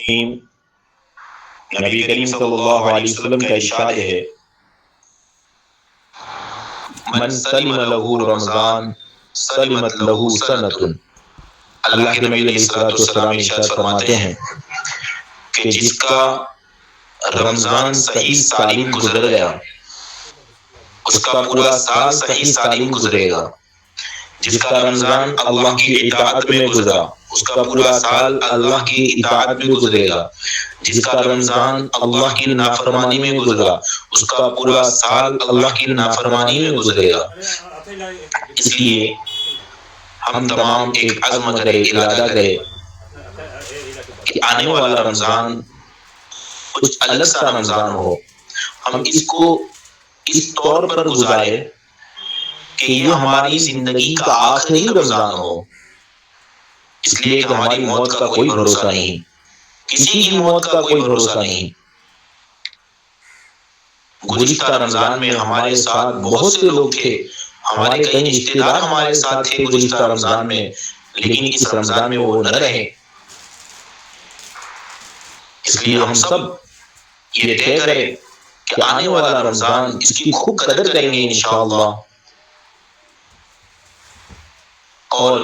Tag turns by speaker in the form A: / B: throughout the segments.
A: نبی کریم صلی اللہ علیہ وسلم کا ارشاد ہے من سلم لہ رمضان سلمت لہ سنۃ۔ اللہ کے نبی علیہ الصلوۃ والسلام ارشاد فرماتے ہیں کہ جس کا رمضان صحیح سالم گزر گیا اس کا پورا سال صحیح سالم گزرے گا۔ جس کا رمضان اللہ کی اطاعت میں گزرا اس کا پورا سال اللہ کی اطاعت میں گزرے گا۔ جس کا رمضان اللہ کی نافرمانی میں گزرا اس کا پورا سال اللہ کی نافرمانی میں گزرے گا۔ اس لیے ہم تمام ایک عزم کرے، ارادہ کرے کہ آنے والا رمضان کچھ الگ سا رمضان ہو۔ ہم اس کو اس طور پر گزارے کہ یہ ہماری زندگی کا آخری رمضان ہو، اس لیے کہ ہماری موت کا کوئی بھروسہ نہیں، کسی کی موت کا کوئی بھروسہ نہیں۔ گزشتہ رمضان میں ہمارے ساتھ بہت سے لوگ تھے، ہمارے کئی رشتے دار ہمارے ساتھ تھے گزشتہ رمضان میں، لیکن اس رمضان میں وہ نہ رہے۔ اس لیے ہم سب یہ طے کریں کہ آنے والا رمضان اس کی خوب قدر کریں گے انشاءاللہ، اور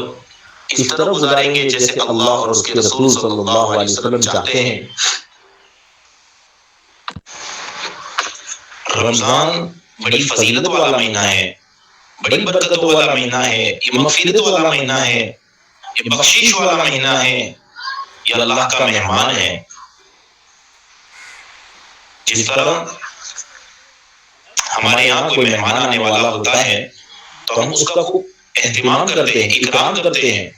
A: اس طرح گزاریں گے جیسے اللہ اور اس کے رسول صلی اللہ علیہ وسلم چاہتے ہیں۔ رمضان بڑی فضیلت والا مہینہ ہے، بڑی برکت والا مہینہ ہے، یہ مغفرت والا مہینہ ہے، یہ بخشش والا مہینہ ہے، یہ اللہ کا مہمان ہے۔ جس طرح ہمارے یہاں کوئی مہمان آنے والا ہوتا ہے تو ہم اس کا خوب اہتمام کرتے ہیں، اکرام کرتے ہیں،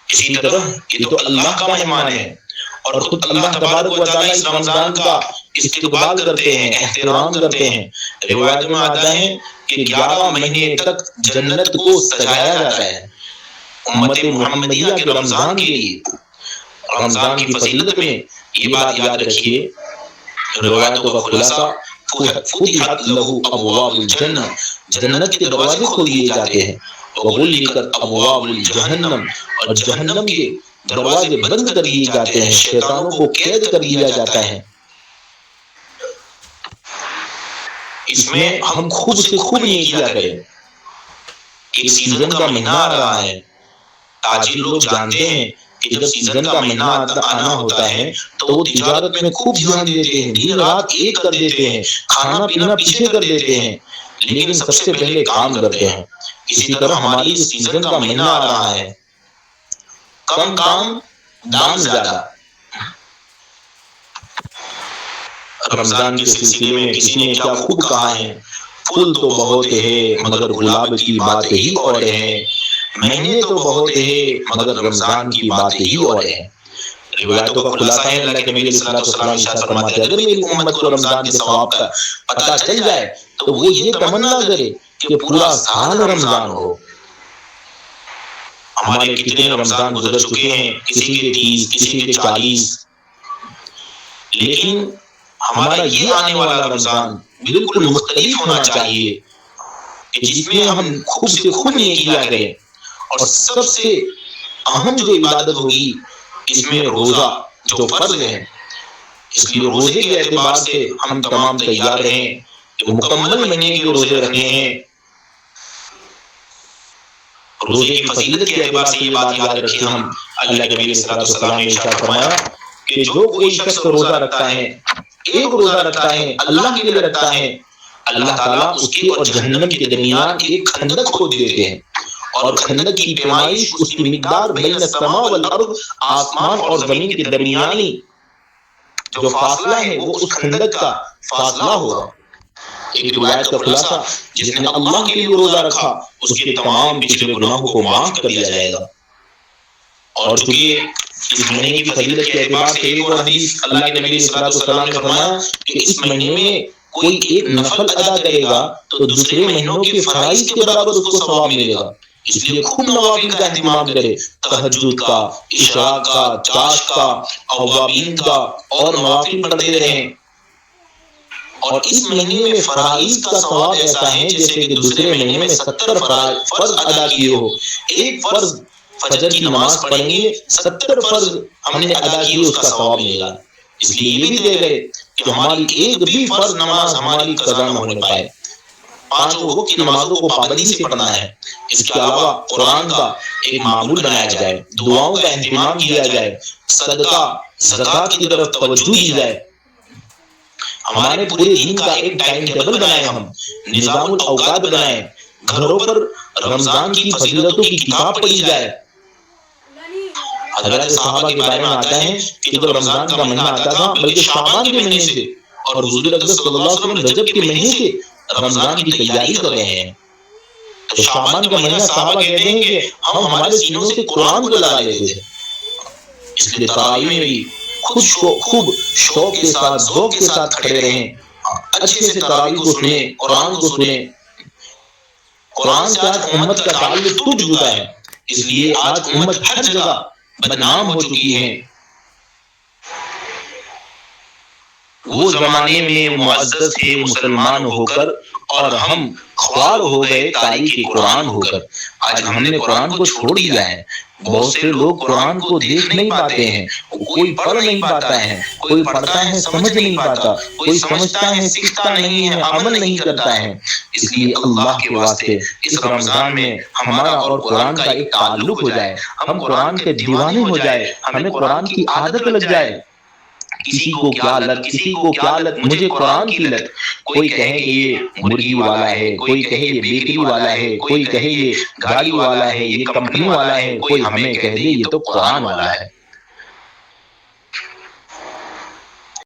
A: اسی طرح یہ تو اللہ کا مہمان ہے اور خود اللہ تبارک و تعالیٰ اس رمضان کا استقبال کرتے ہیں، احترام کرتے ہیں۔ روایت میں آتا ہے کہ 11 مہینے تک جنت کو سجایا جاتا ہے امت محمدیہ کے رمضان کے لیے۔ رمضان کی فضیلت میں یہ بات یاد رکھیے، روایتوں کا خلاصہ فتحت لہ ابواب الجنہ، جنت کے دروازے کھول دیے جاتے ہیں، وغلقت ابواب الجہنم، اور جہنم کے دروازے بند کر دیے جاتے ہیں، شیطانوں کو قید کر دیا جاتا ہے۔ اس میں ہم خوب سے خوب نیکیاں کریں۔ ایک سیزن کا مہینہ آ رہا ہے، تاجر لوگ جانتے ہیں کہ جب سیزن کا مہینہ آنا ہوتا ہے تو وہ تجارت میں خوب دھیان دیتے ہیں، دن رات ایک کر دیتے ہیں، کھانا پینا پیچھے کر دیتے ہیں، لیکن سب سے پہلے کام کرتے ہیں۔ اسی طرح ہماری اس سیزن کا مہینہ آ رہا ہے، کم کام دام زیادہ۔ رمضان کے سلسلے میں کسی نے کیا خوب کہا ہے، پھول تو بہت ہے مگر گلاب کی بات ہی اور ہے، مہینے تو بہت ہے مگر رمضان کی بات ہی اور ہے۔ روایتوں کا خلاصہ ہے، اللہ کے نبی علیہ الصلوۃ والسلام ارشاد فرماتے ہیں اگر میری امت کو رمضان کے ثواب کا پتہ چل جائے تو وہ یہ تمنا کرے کہ پورا سال رمضان ہو۔ ہمارے کتنے رمضان گزر چکے ہیں، کسی کے 30، کسی کے 40، لیکن ہمارا یہ آنے والا رمضان بالکل مختلف ہونا چاہیے کہ جس میں ہم خوب سے خوب نیکیاں کریں، اور سب سے اہم جو عبادت ہوگی اس میں روزہ جو فرض ہے، اس لیے روزے کے اعتبار سے ہم تمام تیار رہیں کہ مکمل مہینے کے روزے رکھنے ہیں۔ روزے کی فضیلت کے اعتبار سے یہ بات یاد رکھیں ہم، اللہ کے نبی علیہ الصلوۃ والسلام نے ارشاد فرمایا کہ جو کوئی شخص روزہ رکھتا ہے، ایک روزہ رکھتا ہے، اللہ کے لیے رکھتا ہے، اللہ تعالیٰ اس کے اور جہنم کے درمیان ایک خندق کھود دیتے ہیں، اور خندق کی پیمائش اس کی مقدار بین السماء والارض، آسمان اور زمین کے درمیانی جو فاصلہ ہے وہ اس خندق کا فاصلہ ہوگا۔ ایک روایت کا خلاصہ، جس نے اللہ کے لیے روزہ رکھا اس کے تمام پچھلے گناہوں کو معاف کر دیا جائے گا۔ اور چونکہ اس مہینے کی فضیلت کے اعتبار سے ایک اور حدیث اللہ کے نبی صلی اللہ علیہ وسلم نے فرمایا کہ اس مہینے میں کوئی ایک نفل ادا کرے گا تو دوسرے مہینوں کے فرائض کے برابر اس کو ثواب ملے گا۔ اس لیے خوب نوافل کا اہتمام کرے، تہجد کا، اشراق کا، چاش کا، اوابین کا، اور نوافل پڑھتے رہیں۔ اور اس مہینے میں فرائض کا ثواب ایسا ہے جیسے کہ دوسرے مہینے میں 70 فرض ادا کیے ہو۔ ایک فرض فجر کی نماز پڑھیں گے 70 فرض ہم نے ادا کیے اس کا ثواب ملے گا۔ اس لیے یہ بھی دے گئے کہ ہماری ایک بھی فرض نماز ہماری قضا نہ ہونے پائے۔ 5 وقت کی نمازوں کو پابندی سے پڑھنا ہے۔ اس کے علاوہ قرآن کا ایک معمول بنایا جائے، دعاؤں کا اہتمام کیا جائے، صدقہ زکوٰۃ کی طرف توجہ دی جائے۔ ہمارے پورے دن کا ایک ٹائم ٹیبل بنائیں، ہم نظام الاوقات بنائیں، گھروں پر رمضان کی فضیلتوں کی کتاب پڑھی جائے۔ حضرات صحابہ کے بارے میں آتا ہے کہ جب رمضان کا مہینہ آتا تھا بلکہ شعبان کے مہینے سے، اور حضور اقدس صلی اللہ علیہ وسلم رجب کے مہینے سے رمضان کی تیاری کر رہے ہیں، تو شعبان کا مہینہ صحابہ کہتے ہیں کہ ہم ہمارے سینوں سے قرآن کو لگا لیتے تھے۔ اس لیے تراویح میں بھی خوب شوق کے ساتھ ذوق کے ساتھ کھڑے رہیں، اچھے سے تراویح کو سنیں، قرآن کو سنیں۔ قرآن سے آج امت کا تعلق ٹوٹ چکا ہے، اس لیے آج امت ہر جگہ بدنام ہو چکی ہے۔ وہ زمانے میں معزز تھے مسلمان ہو کر، اور ہم خوار ہو گئے تاریخ قرآن ہو کر۔ آج ہم نے قرآن کو چھوڑ دیا ہے۔ بہت سے لوگ قرآن کو دیکھ نہیں پاتے ہیں، کوئی پڑھ نہیں پاتا ہے، کوئی پڑھتا ہے سمجھ نہیں پاتا، کوئی سمجھتا ہے سیکھتا نہیں ہے، عمل نہیں کرتا ہے۔ اس لیے اللہ کے واسطے اس رمضان میں ہمارا اور قرآن کا ایک تعلق ہو جائے، ہم قرآن کے دیوانے ہو جائے، ہمیں قرآن کی عادت لگ جائے۔ کسی کو کیا لت، مجھے قرآن کی لت۔ کوئی کہے کہ یہ مرغی والا ہے، کوئی کہے یہ بیکری والا ہے، کوئی کہے یہ گاڑی والا ہے، یہ کمپنی والا ہے، کوئی ہمیں کہہ دے یہ تو قرآن والا ہے۔